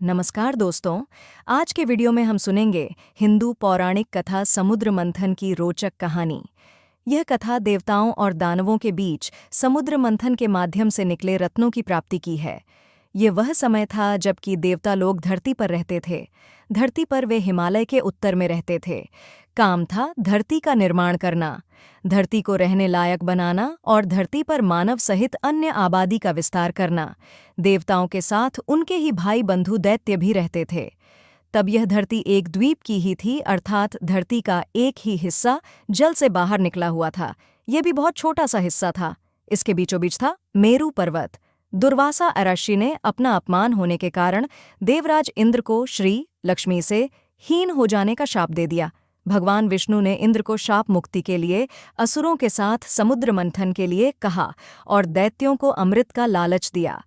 नमस्कार दोस्तों। आज के वीडियो में हम सुनेंगे हिंदू पौराणिक कथा समुद्र मंथन की रोचक कहानी। यह कथा देवताओं और दानवों के बीच समुद्र मंथन के माध्यम से निकले रत्नों की प्राप्ति की है। ये वह समय था जबकि देवता लोग धरती पर रहते थे। धरती पर वे हिमालय के उत्तर में रहते थे। काम था धरती का निर्माण करना, धरती को रहने लायक बनाना और धरती पर मानव सहित अन्य आबादी का विस्तार करना। देवताओं के साथ उनके ही भाई बंधु दैत्य भी रहते थे। तब यह धरती एक द्वीप की ही थी, अर्थात धरती का एक ही हिस्सा जल से बाहर निकला हुआ था। यह भी बहुत छोटा सा हिस्सा था। इसके बीचों बीच था मेरु पर्वत। दुर्वासा ऋषि ने अपना अपमान होने के कारण देवराज इंद्र को श्री लक्ष्मी से हीन हो जाने का शाप दे दिया। भगवान विष्णु ने इंद्र को शाप मुक्ति के लिए असुरों के साथ समुद्र मंथन के लिए कहा और दैत्यों को अमृत का लालच दिया।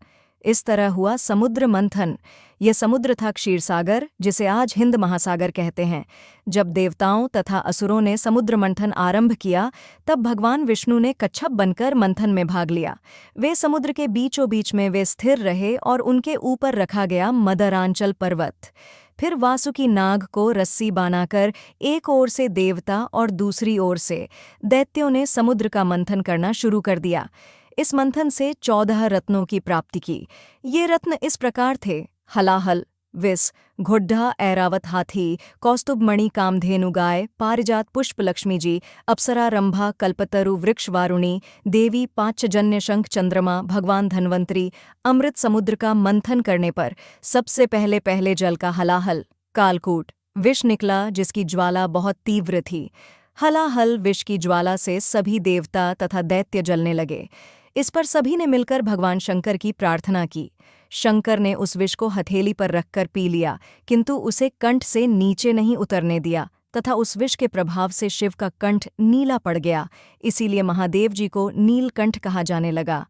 इस तरह हुआ समुद्र मंथन। यह समुद्र था क्षीरसागर, जिसे आज हिंद महासागर कहते हैं। जब देवताओं तथा असुरों ने समुद्र मंथन आरंभ किया, तब भगवान विष्णु ने कच्छप बनकर मंथन में भाग लिया। वे समुद्र के बीचों बीच में वे स्थिर रहे और उनके ऊपर रखा गया मदरांचल पर्वत। फिर वासुकी नाग को रस्सी बनाकर एक ओर से देवता और दूसरी ओर से दैत्यों ने समुद्र का मंथन करना शुरू कर दिया। इस मंथन से 14 रत्नों की प्राप्ति की। ये रत्न इस प्रकार थे: हलाहल, विष, घुड्ढा ऐरावत हाथी, कौस्तुभ मणि कामधेनु गाय, पारिजात पुष्प लक्ष्मी जी, अप्सरा रंभा कल्पतरु वृक्ष वारुणी, देवी पांचजन्य शंख चंद्रमा, भगवान धन्वंतरी। अमृत समुद्र का मंथन करने पर सबसे पहले जल का हलाहल कालकूट विष निकला, जिसकी ज्वाला बहुत तीव्र थी। हलाहल विष की ज्वाला से सभी देवता तथा दैत्य जलने लगे। इस पर सभी ने मिलकर भगवान शंकर की प्रार्थना की। शंकर ने उस विष को हथेली पर रखकर पी लिया, किंतु उसे कंठ से नीचे नहीं उतरने दिया तथा उस विष के प्रभाव से शिव का कंठ नीला पड़ गया। इसीलिए महादेव जी को नीलकंठ कहा जाने लगा।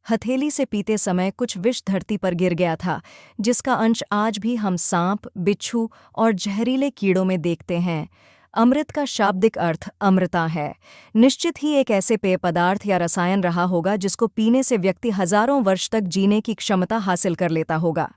हथेली से पीते समय कुछ विष धरती पर गिर गया था, जिसका अंश आज भी हम सांप, बिच्छू और जहरीले कीड़ों में देखते हैं। अमृत का शाब्दिक अर्थ अमृता है। निश्चित ही एक ऐसे पेय पदार्थ या रसायन रहा होगा जिसको पीने से व्यक्ति हजारों वर्ष तक जीने की क्षमता हासिल कर लेता होगा।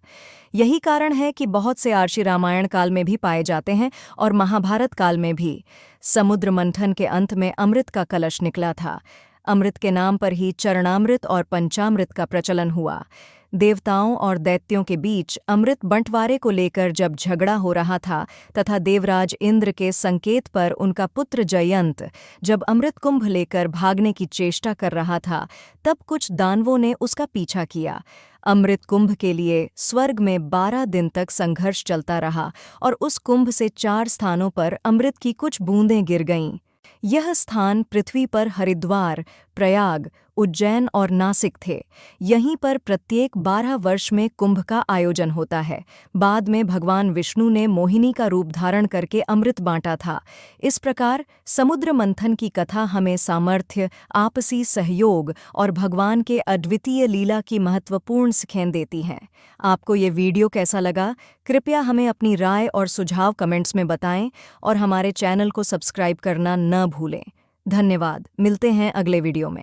यही कारण है कि बहुत से आर्षि रामायण काल में भी पाए जाते हैं और महाभारत काल में भी। समुद्र मंथन के अंत में अमृत का कलश निकला था। अमृत के नाम पर ही चरणामृत और पंचामृत का प्रचलन हुआ। देवताओं और दैत्यों के बीच अमृत बंटवारे को लेकर जब झगड़ा हो रहा था तथा देवराज इंद्र के संकेत पर उनका पुत्र जयंत जब अमृत कुंभ लेकर भागने की चेष्टा कर रहा था, तब कुछ दानवों ने उसका पीछा किया। अमृत कुंभ के लिए स्वर्ग में 12 दिन तक संघर्ष चलता रहा और उस कुंभ से 4 स्थानों पर अमृत की कुछ बूंदें गिर गईं। यह स्थान पृथ्वी पर हरिद्वार, प्रयाग, उज्जैन और नासिक थे। यहीं पर प्रत्येक 12 वर्ष में कुंभ का आयोजन होता है। बाद में भगवान विष्णु ने मोहिनी का रूप धारण करके अमृत बांटा था। इस प्रकार समुद्र मंथन की कथा हमें सामर्थ्य, आपसी सहयोग और भगवान के अद्वितीय लीला की महत्वपूर्ण सिखें देती है। आपको ये वीडियो कैसा लगा? कृपया हमें अपनी राय और सुझाव कमेंट्स में बताएं और हमारे चैनल को सब्सक्राइब करना न भूलें। धन्यवाद। मिलते हैं अगले वीडियो में।